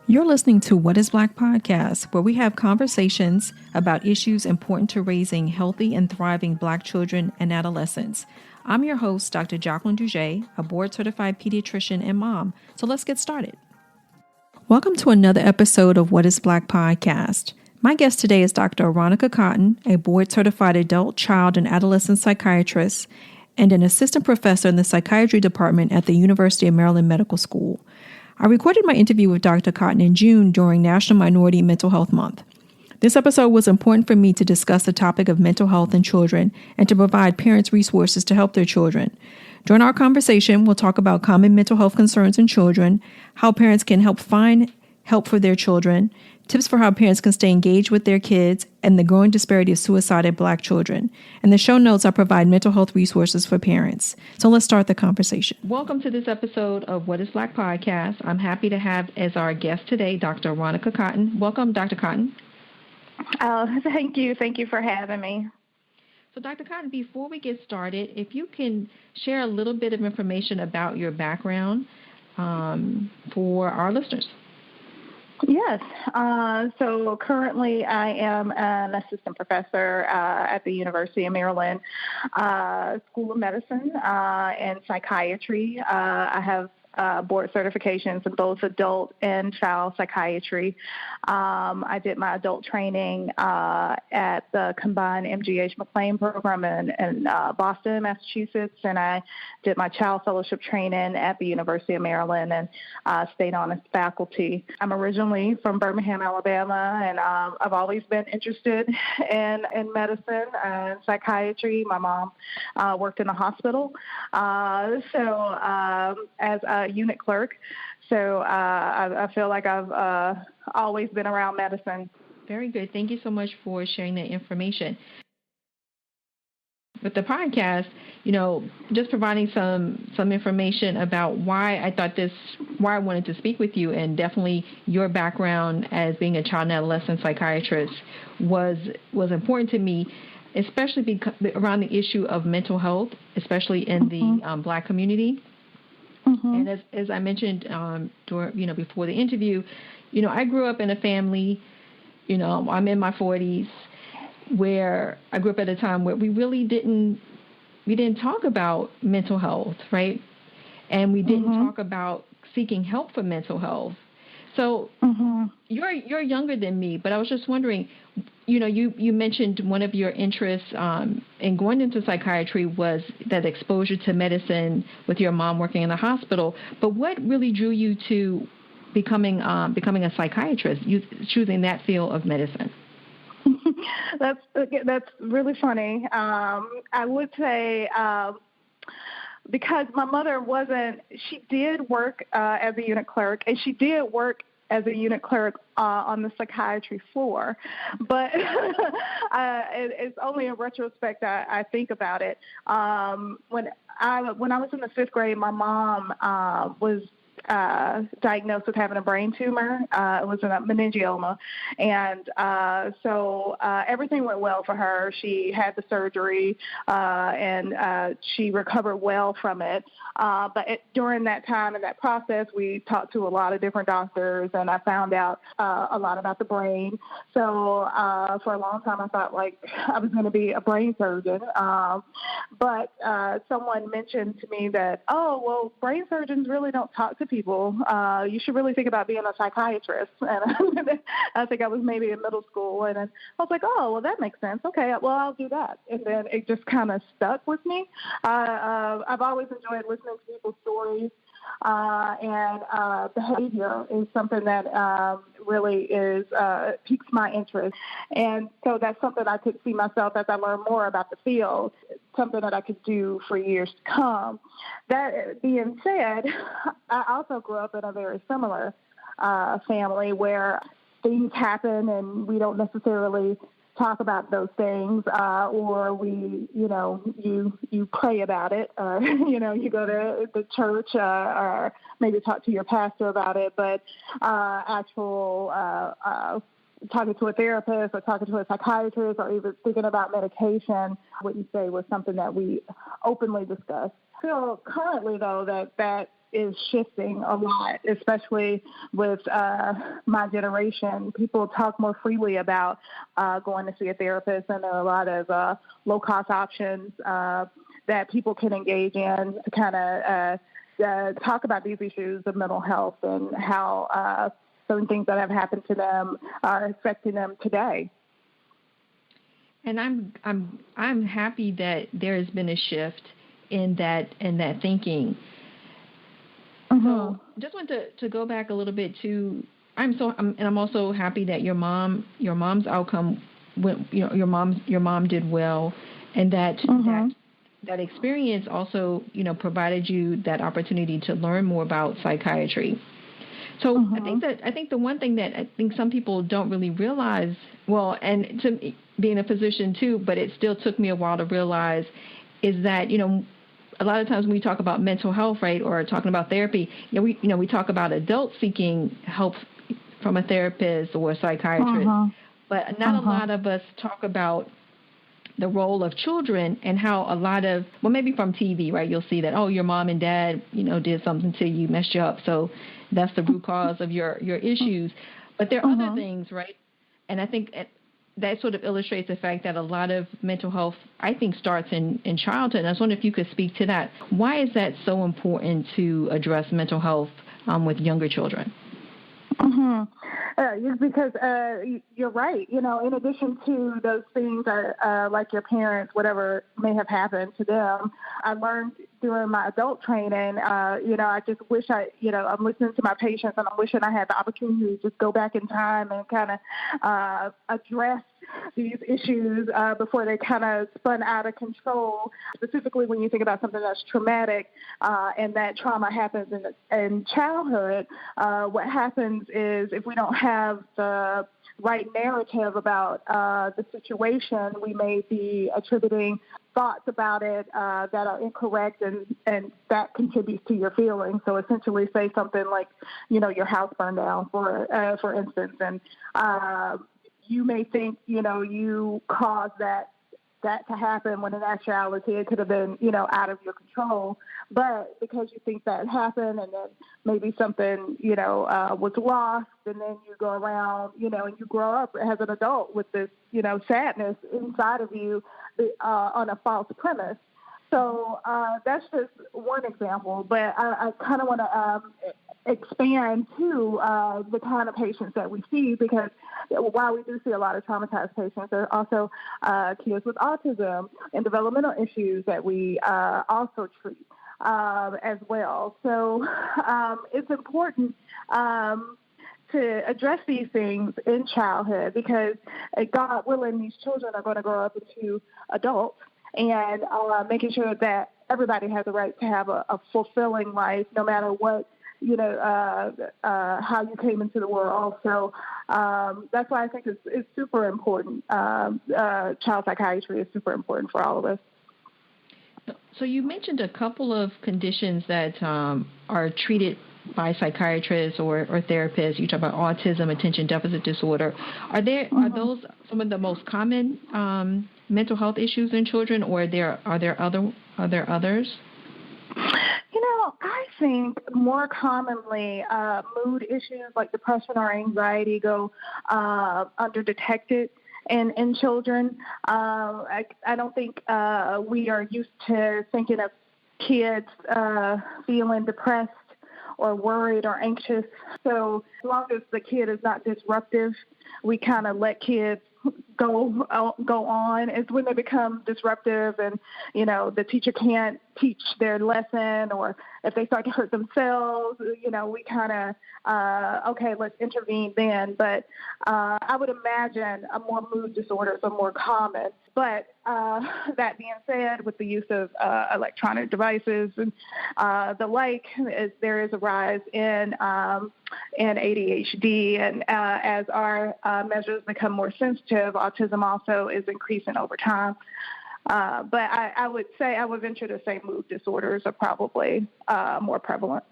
You're listening to What is Black podcast, where we have conversations about issues important to raising healthy and thriving Black children and adolescents. I'm your host, Dr. Jacqueline Duget, a board-certified pediatrician and mom. So let's get started. Welcome to another episode of What is Black podcast. My guest today is Dr. Aronica Cotton, a board-certified adult, child, and adolescent psychiatrist and an assistant professor in the Psychiatry Department at the University of Maryland Medical School. I recorded my interview with Dr. Cotton in June during National Minority Mental Health Month. This episode was important for me to discuss the topic of mental health in children and to provide parents resources to help their children. During our conversation, we'll talk about common mental health concerns in children, how parents can help find help for their children, tips for how parents can stay engaged with their kids, and the growing disparity of suicide in Black children. In the show notes, I provide mental health resources for parents. So let's start the conversation. Welcome to this episode of What is Black podcast. I'm happy to have as our guest today, Dr. Aronica Cotton. Welcome, Dr. Cotton. Thank you. Thank you for having me. So, Dr. Cotton, before we get started, if you can share a little bit of information about your background for our listeners. Yes. So currently I am an assistant professor at the University of Maryland School of Medicine and Psychiatry. I have board certifications in both adult and child psychiatry. I did my adult training at the combined MGH McLean program in Boston, Massachusetts, and I did my child fellowship training at the University of Maryland and stayed on as faculty. I'm originally from Birmingham, Alabama, and I've always been interested in medicine and psychiatry. My mom worked in a hospital, so as a unit clerk. So I feel like I've always been around medicine. Very good. Thank you so much for sharing that information. With the podcast, just providing some information about why I wanted to speak with you, and definitely your background as being a child and adolescent psychiatrist was important to me, especially around the issue of mental health, especially in the Black community. Mm-hmm. And as I mentioned, before the interview, I grew up in a family, I'm in my 40s, where I grew up at a time where we really didn't talk about mental health, right? And we didn't talk about seeking help for mental health. So you're younger than me, but I was just wondering, you mentioned one of your interests in going into psychiatry was that exposure to medicine with your mom working in the hospital. But what really drew you to becoming a psychiatrist, choosing that field of medicine? That's really funny. I would say because my mother she did work as a unit clerk, and she did work as a unit clerk on the psychiatry floor. But it's only in retrospect I think about it. When I was in the fifth grade, my mom was diagnosed with having a brain tumor. It was a meningioma. And so everything went well for her. She had the surgery and she recovered well from it. But during that time and that process, we talked to a lot of different doctors, and I found out a lot about the brain. So for a long time, I thought I was going to be a brain surgeon. But someone mentioned to me that, brain surgeons really don't talk to people. You should really think about being a psychiatrist. And I think I was maybe in middle school, and I was like, that makes sense. Okay, well, I'll do that. And then it just kind of stuck with me. I've always enjoyed listening to people's stories, and behavior is something that really piques my interest. And so that's something I could see myself as I learn more about the field, something that I could do for years to come. That being said, I also grew up in a very similar family where things happen and we don't necessarily talk about those things, or we, you pray about it, or, you go to the church, or maybe talk to your pastor about it, but actual talking to a therapist or talking to a psychiatrist or even thinking about medication, what you say was something that we openly discussed. I feel currently, though, that is shifting a lot, especially with my generation. People talk more freely about going to see a therapist, and there are a lot of low-cost options that people can engage in to kind of talk about these issues of mental health and how certain things that have happened to them are affecting them today. And I'm happy that there has been a shift in that thinking. Mm-hmm. So just want to go back a little bit to I'm also happy that your mom's outcome went, your mom did well, and that mm-hmm. that experience also provided you that opportunity to learn more about psychiatry. So mm-hmm. I think the one thing that I think some people don't really realize, well, and to being a physician too, but it still took me a while to realize, is that a lot of times when we talk about mental health, right, or talking about therapy, we talk about adults seeking help from a therapist or a psychiatrist, but not a lot of us talk about the role of children and how a lot of, well, maybe from TV, right, you'll see that, oh, your mom and dad, did something to you, messed you up, so that's the root cause of your issues. But there are other things, right? And I think that sort of illustrates the fact that a lot of mental health, I think, starts in childhood. And I was wondering if you could speak to that. Why is that so important to address mental health with younger children? Because you're right. In addition to those things like your parents, whatever may have happened to them, I learned during my adult training, I just wish I'm listening to my patients, and I'm wishing I had the opportunity to just go back in time and kind of address these issues before they kind of spun out of control, specifically when you think about something that's traumatic and that trauma happens in childhood. What happens is if we don't have the right narrative about the situation, we may be attributing thoughts about it that are incorrect, and that contributes to your feelings. So essentially say something like, your house burned down, for instance, and you may think, you caused that to happen, when in actuality it could have been, out of your control. But because you think that happened, and then maybe something, was lost, and then you go around, and you grow up as an adult with this, sadness inside of you on a false premise. So that's just one example, but I kind of want to expand to the kind of patients that we see, because while we do see a lot of traumatized patients, there are also kids with autism and developmental issues that we also treat as well. So it's important to address these things in childhood, because God willing, these children are going to grow up into adults, and making sure that everybody has the right to have a fulfilling life, no matter what, how you came into the world. So that's why I think it's super important. Child psychiatry is super important for all of us. So you mentioned a couple of conditions that are treated by psychiatrists or therapists. You talk about autism, attention deficit disorder. Are those some of the most common mental health issues in children, or are there others? I think more commonly mood issues like depression or anxiety go underdetected in children. I don't think we are used to thinking of kids feeling depressed or worried or anxious. So as long as the kid is not disruptive, we kind of let kids go on. It's when they become disruptive and, the teacher can't teach their lesson, or if they start to hurt themselves, we kind of, okay, let's intervene then. But I would imagine more mood disorders are more common. But that being said, with the use of electronic devices and the like, there is a rise in ADHD, and as our measures become more sensitive, autism also is increasing over time. But I would venture to say mood disorders are probably more prevalent.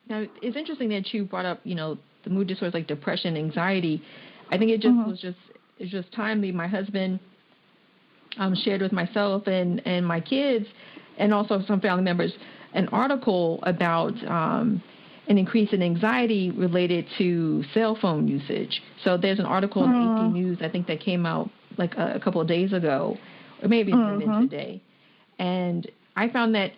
Now, it's interesting that you brought up, the mood disorders like depression, anxiety. I think it just it's just timely. My husband shared with myself and my kids, and also some family members, an article about an increase in anxiety related to cell phone usage. So there's an article in AP News, I think, that came out like a couple of days ago, or maybe it's been today. And I found that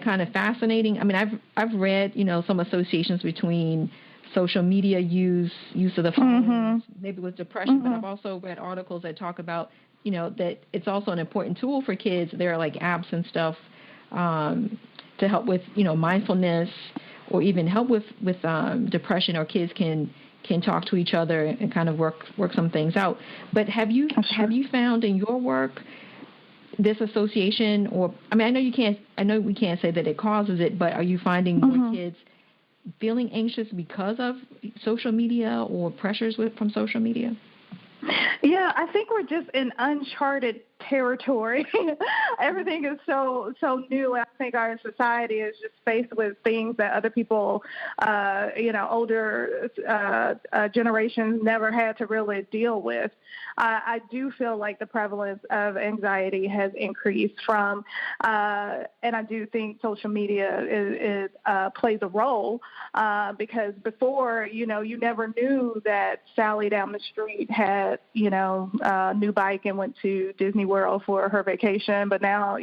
kind of fascinating. I mean, I've read, some associations between social media use of the phone, maybe with depression, but I've also read articles that talk about, that it's also an important tool for kids. There are like apps and stuff to help with, mindfulness, or even help with depression, or kids can talk to each other and kind of work some things out. But have you found in your work this association, or I know we can't say that it causes it, but are you finding more kids feeling anxious because of social media or pressures from social media? Yeah, I think we're just in uncharted territory. Everything is so new. I think our society is just faced with things that other people, older generations never had to really deal with. I do feel like the prevalence of anxiety has increased and I do think social media plays a role because before, you never knew that Sally down the street had, a new bike and went to Disney World for her vacation. But now,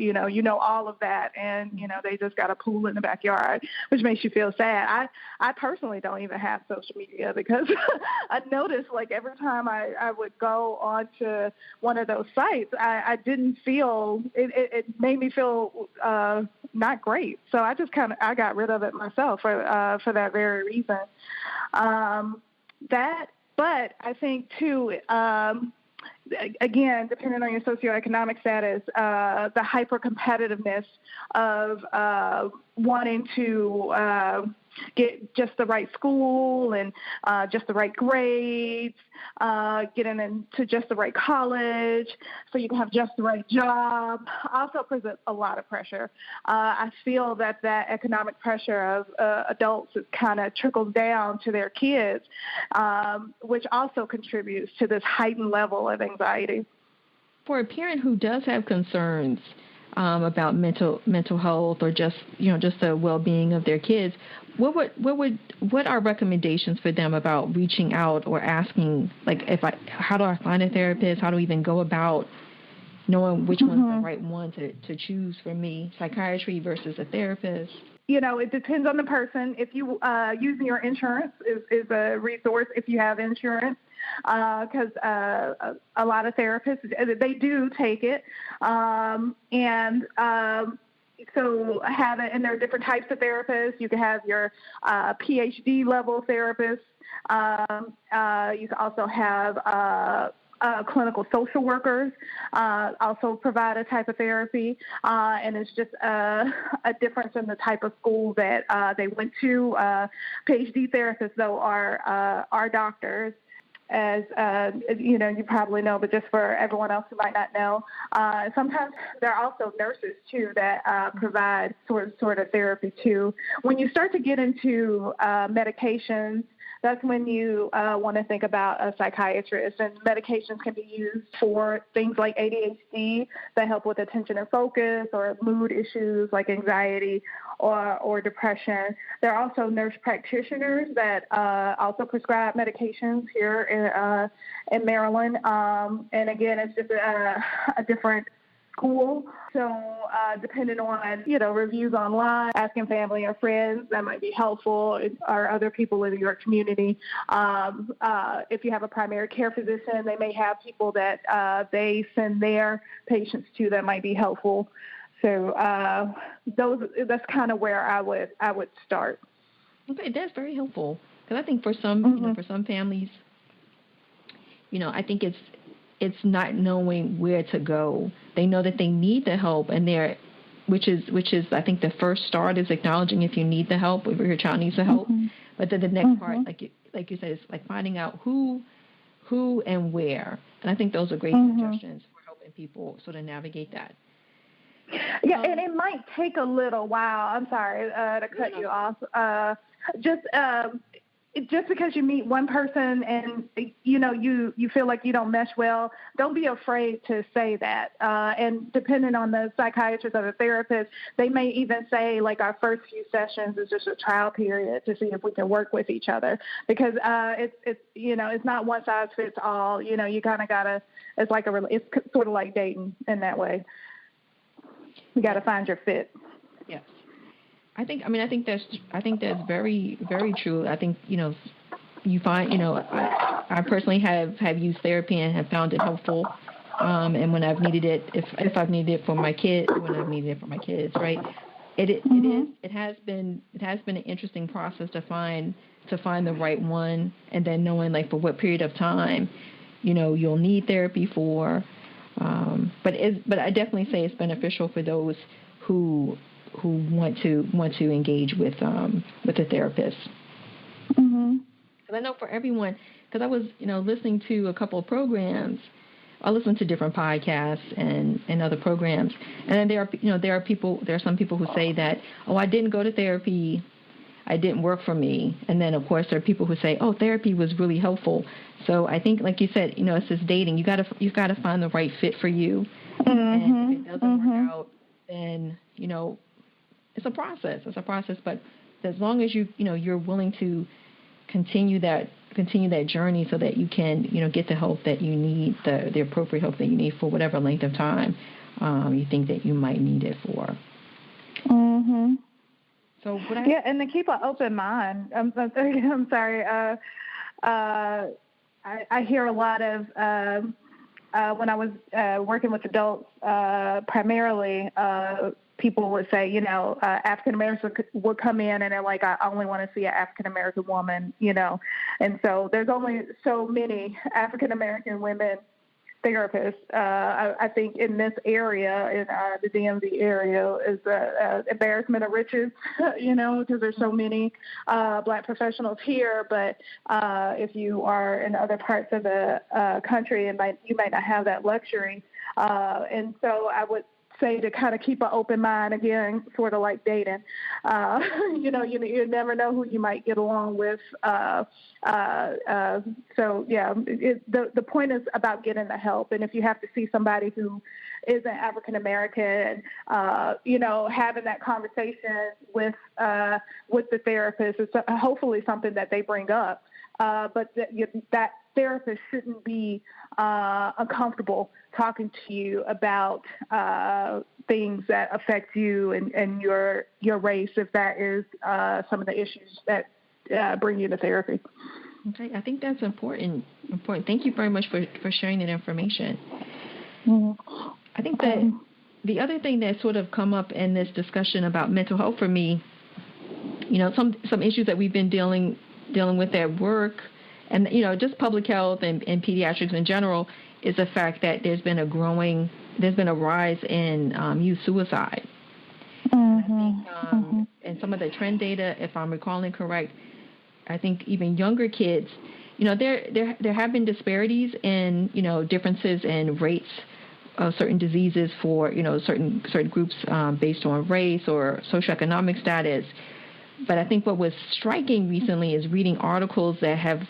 all of that, and, they just got a pool in the backyard, which makes you feel sad. I personally don't even have social media because I noticed like every time I would go onto one of those sites, I didn't feel, it made me feel not great. So I just I got rid of it myself for that very reason. But I think too, again, depending on your socioeconomic status, the hyper-competitiveness of wanting to get just the right school and just the right grades, getting into just the right college so you can have just the right job, also presents a lot of pressure. I feel that economic pressure of adults kind of trickles down to their kids, which also contributes to this heightened level of anxiety. For a parent who does have concerns about mental health or just the well-being of their kids, what are recommendations for them about reaching out or asking, like, how do I find a therapist? How do we even go about knowing which one's the right one to choose for me, psychiatry versus a therapist? It depends on the person. If you using your insurance is a resource if you have insurance, because a lot of therapists, they do take it, so have it, and there are different types of therapists. You can have your PhD level therapists. You can also have clinical social workers also provide a type of therapy, and it's just a difference in the type of school that they went to. PhD therapists, though, are doctors. As you probably know, but just for everyone else who might not know, sometimes there are also nurses too that provide sort of therapy too. When you start to get into medications, that's when you want to think about a psychiatrist. And medications can be used for things like ADHD that help with attention and focus, or mood issues like anxiety or depression. There are also nurse practitioners that also prescribe medications here in Maryland. And again, it's just a different school. So depending on, reviews online, asking family or friends, that might be helpful, or other people in your community. If you have a primary care physician, they may have people that they send their patients to that might be helpful. So that's kind of where I would start. Okay, that's very helpful, because I think for some for some families, I think it's not knowing where to go. They know that they need the help, and which is I think the first start is acknowledging if you need the help, if your child needs the help. But then the next part, like you said, is like finding out who and where. And I think those are great suggestions for helping people sort of navigate that. Yeah, and it might take a little while. I'm sorry to cut you off. just because you meet one person and, you feel like you don't mesh well, don't be afraid to say that. And depending on the psychiatrist or the therapist, they may even say, like, our first few sessions is just a trial period to see if we can work with each other, because it's not one size fits all. You kind of gotta. It's sort of like dating in that way. You got to find your fit. Yes. I think that's very, very true. I think, you find, I personally have used therapy and have found it helpful. And when I've needed it, if I've needed it for my kids, when I've needed it for my kids, right? It has been an interesting process to find the right one, and then knowing, like, for what period of time, you'll need therapy for. But I definitely say it's beneficial for those who want to engage with a therapist. Mm-hmm. Because I know for everyone, because I was listening to a couple of programs, I listen to different podcasts and other programs, and then there are some people who say that, oh, I didn't go to therapy, it didn't work for me, and then of course there are people who say, oh, therapy was really helpful. So I think, like you said, it's just dating. You got to find the right fit for you, and if it doesn't work out, then it's a process. But as long as you're willing to continue that journey, so that you can get the help that you need, the appropriate help that you need for whatever length of time you think that you might need it for. Mm-hmm. So and to keep an open mind. I'm sorry. I hear a lot of when I was working with adults, primarily. People would say, African Americans would come in and they're like, I only want to see an African American woman, and so there's only so many African American women therapists. I think in this area, in the DMV area, is embarrassment of riches, because there's so many Black professionals here. But if you are in other parts of the country, you might not have that luxury. And so I would say to kind of keep an open mind, again, sort of like dating. You never know who you might get along with. So yeah, the point is about getting the help. And if you have to see somebody who isn't African American, having that conversation with the therapist is hopefully something that they bring up. But that therapist shouldn't be uncomfortable talking to you about things that affect you and your race, if that is some of the issues that bring you to therapy. Okay, I think that's important. Thank you very much for sharing that information. Mm-hmm. I think that the other thing that sort of come up in this discussion about mental health for me, some issues that we've been dealing with at work, and just public health and pediatrics in general, is the fact that there's been a rise in youth suicide. Mm-hmm. I think, and some of the trend data, if I'm recalling correct, I think even younger kids, there have been disparities in differences in rates of certain diseases for certain groups based on race or socioeconomic status. But I think what was striking recently is reading articles that have,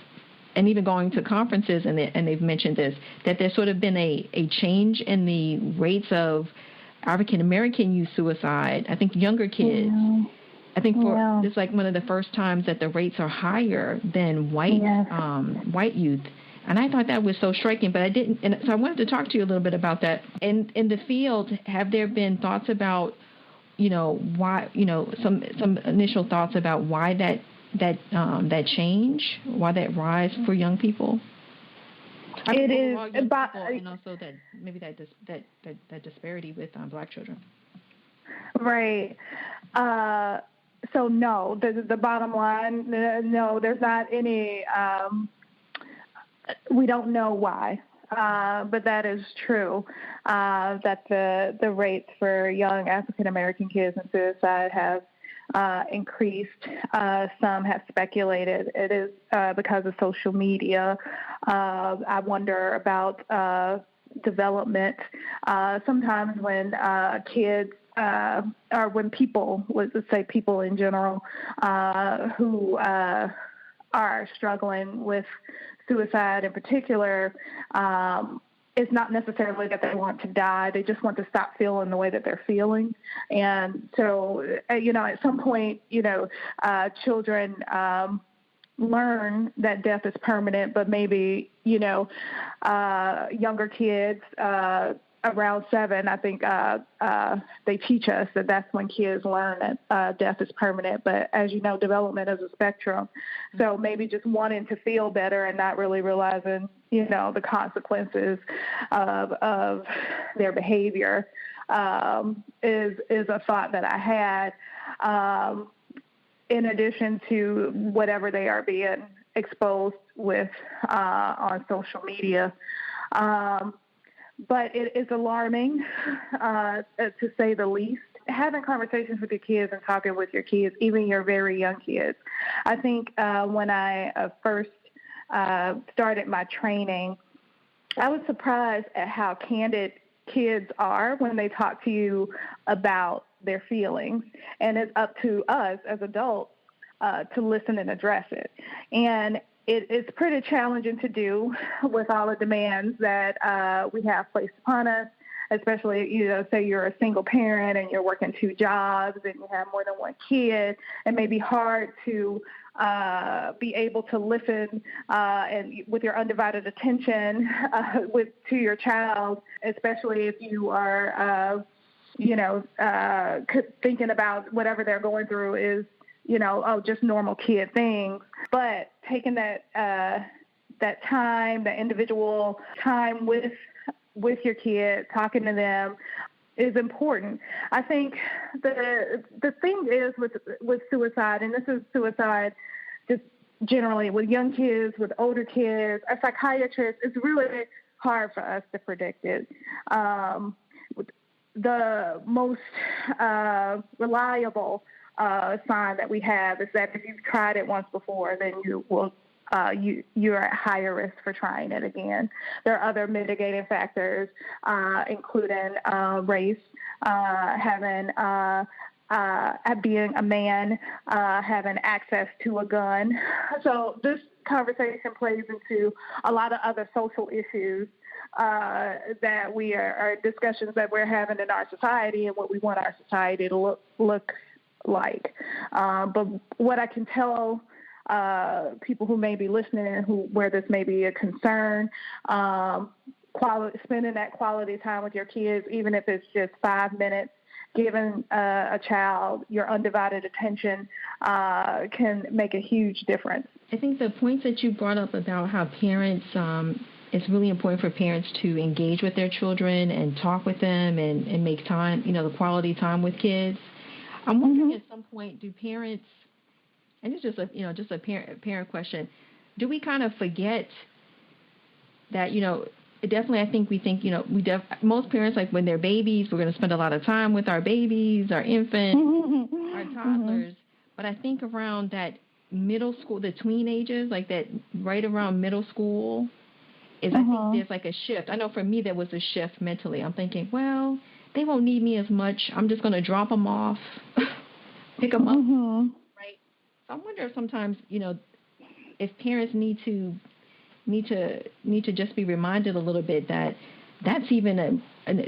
and even going to conferences, and they've mentioned this, that there's sort of been a change in the rates of African American youth suicide. I think younger kids. Yeah. I think it's like one of the first times that the rates are higher than white youth. And I thought that was so striking, but I didn't. And so I wanted to talk to you a little bit about that. In the field, have there been thoughts about, why, some initial thoughts about why that change, why that rise for young people? It is about, and also that maybe that disparity with Black children. Right. So no, the bottom line, no, there's not any. We don't know why, but that is true. That the rates for young African American kids in suicide have increased. Some have speculated it is because of social media. I wonder about development. Sometimes when kids or when people, let's say people in general, who are struggling with suicide in particular, it's not necessarily that they want to die. They just want to stop feeling the way that they're feeling. And so, at some point, children learn that death is permanent, but maybe, younger kids, around 7, I think they teach us that that's when kids learn that death is permanent. But as you know, development is a spectrum. So maybe just wanting to feel better and not really realizing, the consequences of their behavior is a thought that I had, in addition to whatever they are being exposed with on social media. But it is alarming, to say the least. Having conversations with your kids and talking with your kids, even your very young kids. I think when I first started my training, I was surprised at how candid kids are when they talk to you about their feelings. And it's up to us as adults to listen and address it. And it's pretty challenging to do with all the demands that we have placed upon us, especially, say you're a single parent and you're working 2 jobs and you have more than 1 kid. It may be hard to be able to listen and with your undivided attention to your child, especially if you are, thinking about whatever they're going through is, just normal kid things. But taking that time, that individual time with your kid, talking to them is important. I think the thing is with suicide, and this is suicide just generally with young kids, with older kids, a psychiatrist, it's really hard for us to predict it. The most reliable sign that we have is that if you've tried it once before, then you will you're at higher risk for trying it again. There are other mitigating factors, including race, being a man, having access to a gun. So this conversation plays into a lot of other social issues that we are discussions that we're having in our society and what we want our society to look like. But what I can tell people who may be listening and where this may be a concern, spending that quality time with your kids, even if it's just 5 minutes, giving a child your undivided attention can make a huge difference. I think the points that you brought up about how parents, it's really important for parents to engage with their children and talk with them and make time, the quality time with kids. I'm wondering at some point, do parents, and it's just a parent question, do we kind of forget that, definitely I think we think, most parents, like when they're babies, we're going to spend a lot of time with our babies, our infants, our toddlers. But I think around that middle school, the tween ages, like that right around middle school, I think there's like a shift. I know for me there was a shift mentally. I'm thinking, well, they won't need me as much. I'm just going to drop them off, pick them up, right? So I wonder if sometimes, if parents need to just be reminded a little bit that that's even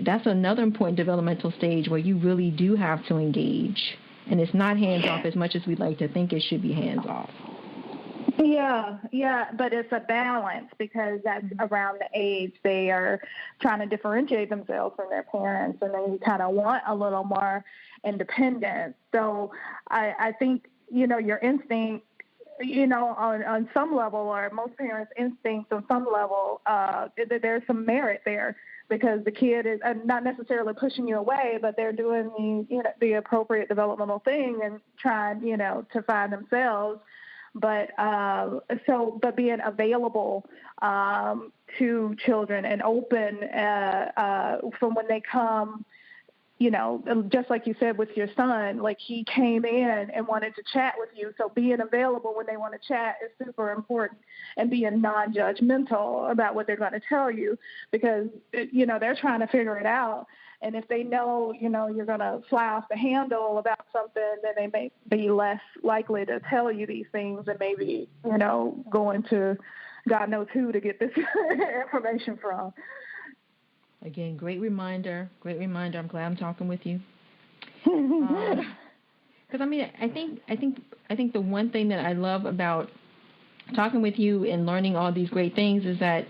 that's another important developmental stage where you really do have to engage, and it's not hands off as much as we'd like to think it should be hands off. Yeah, but it's a balance because that's around the age they are trying to differentiate themselves from their parents, and they kind of want a little more independence. So I think, your instinct, on some level, or most parents' instincts on some level, there's some merit there because the kid is not necessarily pushing you away, but they're doing the appropriate developmental thing and trying, to find themselves. But being available to children and open from when they come, just like you said with your son, like he came in and wanted to chat with you. So being available when they want to chat is super important, and being non-judgmental about what they're going to tell you because, they're trying to figure it out. And if they know, you're going to fly off the handle about something, then they may be less likely to tell you these things and maybe, go into God knows who to get this information from. Again, great reminder. I'm glad I'm talking with you. Because I think the one thing that I love about talking with you and learning all these great things is that,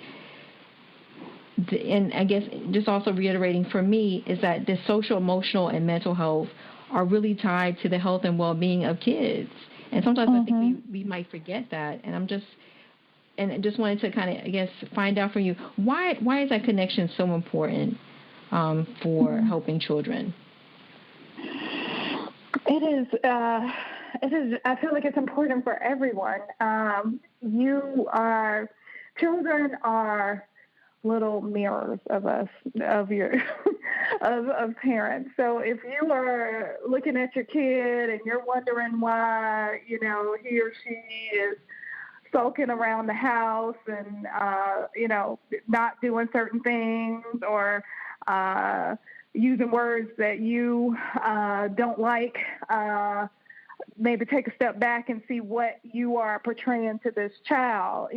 and I guess just also reiterating for me, is that the social, emotional, and mental health are really tied to the health and well-being of kids. And sometimes I think we might forget that. And I just wanted to kind of, I guess, find out from you, why is that connection so important for helping children? It is. I feel like it's important for everyone. Children are little mirrors of us, of parents. So if you are looking at your kid and you're wondering why, he or she is sulking around the house and, not doing certain things or using words that you don't like, maybe take a step back and see what you are portraying to this child.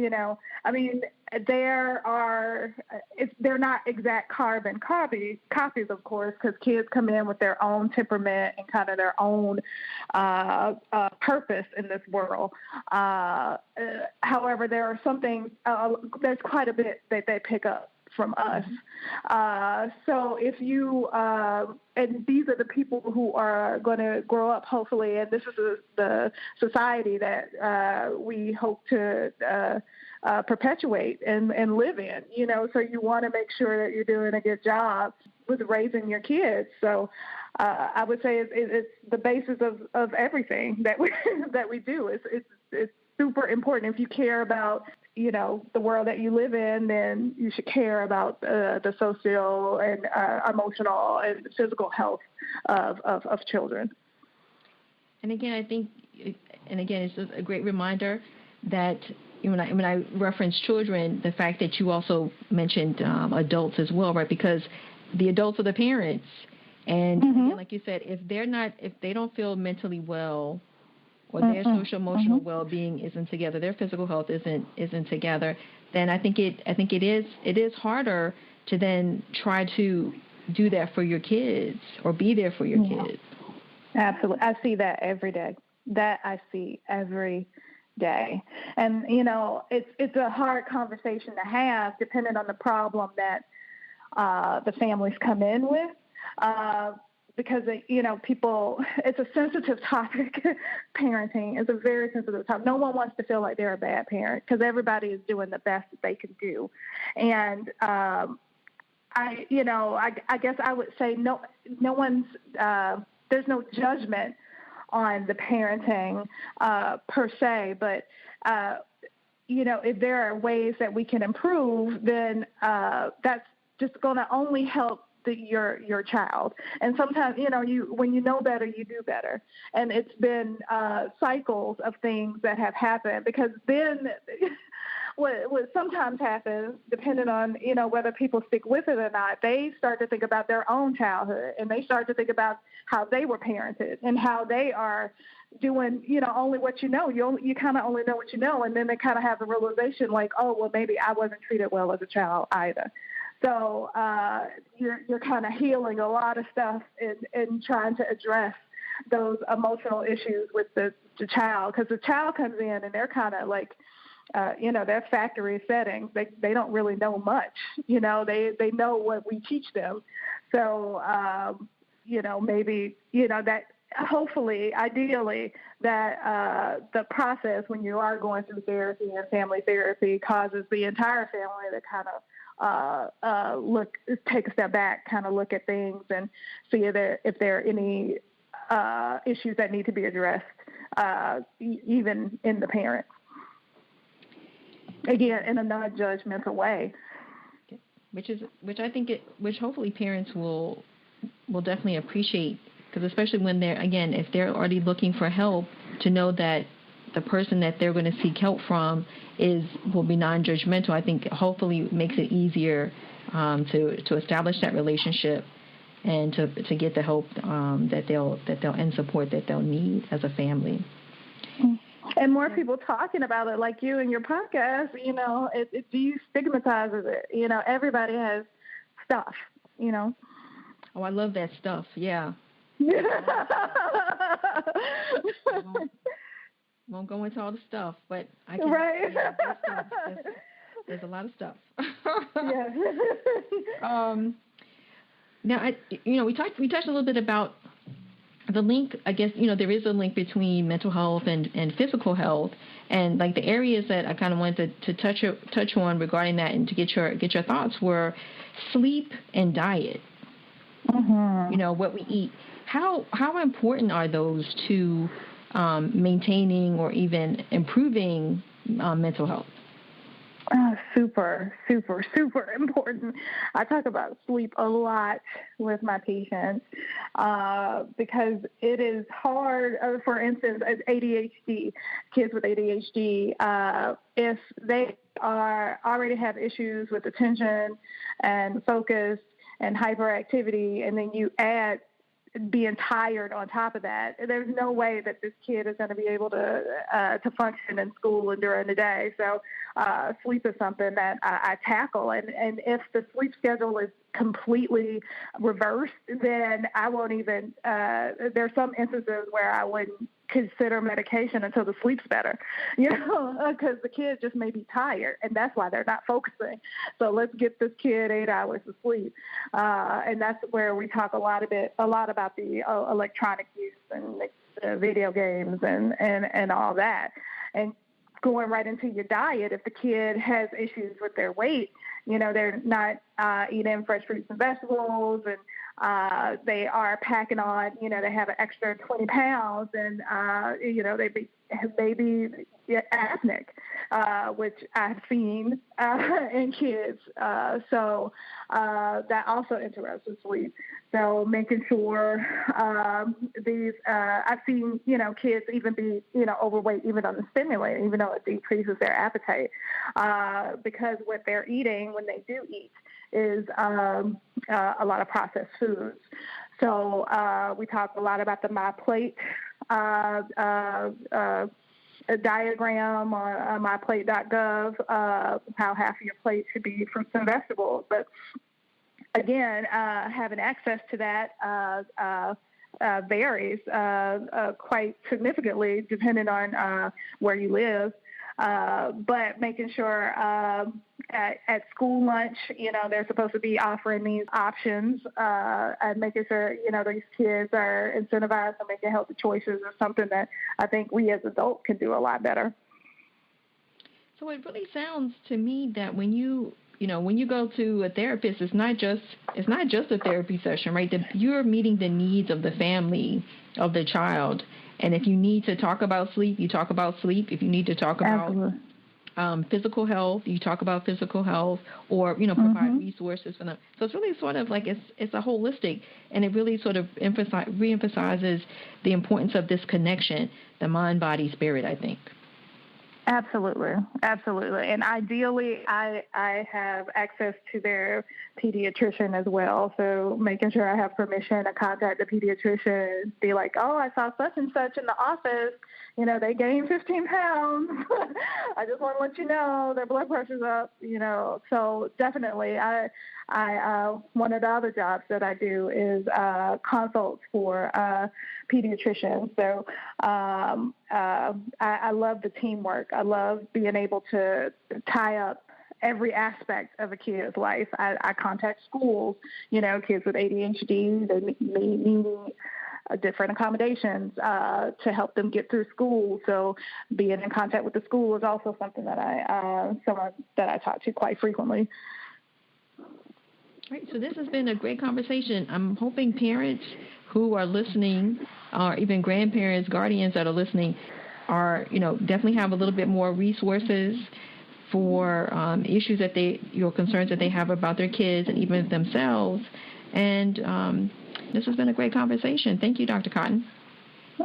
They're not exact carbon copies, of course, because kids come in with their own temperament and kind of their own purpose in this world. However, there are some things, there's quite a bit that they pick up from us. So if you, and these are the people who are going to grow up, hopefully, and this is the society that we hope to perpetuate and live in, so you want to make sure that you're doing a good job with raising your kids. So I would say it's the basis of everything that we do. It's super important. If you care about the world that you live in, then you should care about the social and emotional and physical health of children. And again, I think, it's just a great reminder that when I reference children, the fact that you also mentioned adults as well, right? Because the adults are the parents, and again, like you said, if they don't feel mentally well, or their social emotional well-being isn't together, their physical health isn't together, then I think it is harder to then try to do that for your kids or be there for your kids. Absolutely. I see that every day. And it's a hard conversation to have depending on the problem that the families come in with. Because, people, it's a sensitive topic. Parenting is a very sensitive topic. No one wants to feel like they're a bad parent because everybody is doing the best that they can do. And I guess I would say no one's, there's no judgment on the parenting per se, but, if there are ways that we can improve, then that's just going to only help your child. And sometimes, when you know better, you do better. And it's been cycles of things that have happened, because then what sometimes happens, depending on, whether people stick with it or not, they start to think about their own childhood, and they start to think about how they were parented and how they are doing, only what you know. You kind of only know what you know, and then they kind of have the realization like, oh, well, maybe I wasn't treated well as a child either. So you're kind of healing a lot of stuff and trying to address those emotional issues with the child, because the child comes in and they're kind of like, their factory settings. They don't really know much. They know what we teach them. So, maybe, that hopefully, ideally, that the process when you are going through therapy and family therapy causes the entire family to kind of take a step back, kind of look at things and see if there are any issues that need to be addressed, even in the parents. Again, in a non-judgmental way. Which hopefully parents will definitely appreciate, because especially when if they're already looking for help, to know that the person that they're going to seek help from will be non-judgmental. I think hopefully makes it easier to establish that relationship and to get the help that they'll and support that they'll need as a family. And more people talking about it, like you and your podcast, it destigmatizes it. Everybody has stuff, Oh, I love that stuff. Yeah. Won't go into all the stuff, but I can. Right. There's a lot of stuff. Yeah. Now, we touched a little bit about the link. I guess there is a link between mental health and physical health, and like the areas that I kind of wanted to touch on regarding that and to get your thoughts were sleep and diet. Mm-hmm. What we eat. How important are those to maintaining or even improving mental health? Super, super, super important. I talk about sleep a lot with my patients because it is hard. For instance, as kids with ADHD, if they already have issues with attention and focus and hyperactivity, and then you add being tired on top of that, there's no way that this kid is going to be able to function in school and during the day. So sleep is something that I tackle. And if the sleep schedule is completely reversed, then I won't even, there's some instances where I wouldn't consider medication until the sleep's better, because the kid just may be tired, and that's why they're not focusing. So let's get this kid 8 hours of sleep, and that's where we talk a lot about the electronic use and the video games and all that. And going right into your diet, if the kid has issues with their weight, they're not eating fresh fruits and vegetables, and they are packing on, they have an extra 20 pounds, and, they be asthmatic, which I've seen in kids. So that also interrupts with sleep. So making sure I've seen, kids even be, overweight even on the stimulant, even though it decreases their appetite, because what they're eating when they do eat is a lot of processed foods. So we talk a lot about the My Plate diagram on myplate.gov, how half of your plate should be fruits and vegetables. But again, having access to that varies quite significantly depending on where you live. But making sure at school lunch, they're supposed to be offering these options, and making sure, these kids are incentivized and making healthy choices is something that I think we as adults can do a lot better. So it really sounds to me that when you go to a therapist, it's not just a therapy session, right? That you're meeting the needs of the family, of the child. And if you need to talk about sleep, you talk about sleep. If you need to talk about physical health, you talk about physical health, or provide resources for them. So it's really sort of like it's a holistic, and it really sort of reemphasizes the importance of this connection, the mind, body, spirit, I think. Absolutely. And ideally, I have access to their pediatrician as well. So making sure I have permission to contact the pediatrician, be like, oh, I saw such and such in the office. They gained 15 pounds. I just want to let you know their blood pressure's up, So definitely, I one of the other jobs that I do is consults for pediatricians. So I love the teamwork. I love being able to tie up every aspect of a kid's life. I contact schools, kids with ADHD, they need different accommodations to help them get through school. So being in contact with the school is also something that I talk to quite frequently. Right. So this has been a great conversation. I'm hoping parents who are listening, or even grandparents, guardians that are listening, are definitely have a little bit more resources for issues that concerns that they have about their kids and even themselves. And this has been a great conversation. Thank you, Dr. Cotton.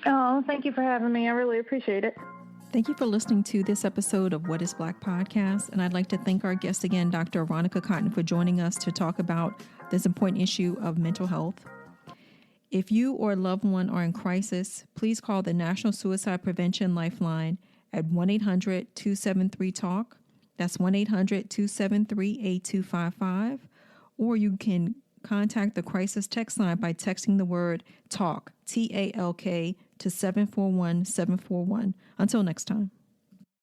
Oh, thank you for having me. I really appreciate it. Thank you for listening to this episode of What is Black Podcast, and I'd like to thank our guest again, Dr. Aronica Cotton, for joining us to talk about this important issue of mental health. If you or a loved one are in crisis, please call the National Suicide Prevention Lifeline at 1-800-273-TALK. That's 1-800-273-8255. Or you can contact the crisis text line by texting the word TALK, T-A-L-K, to 741-741. Until next time.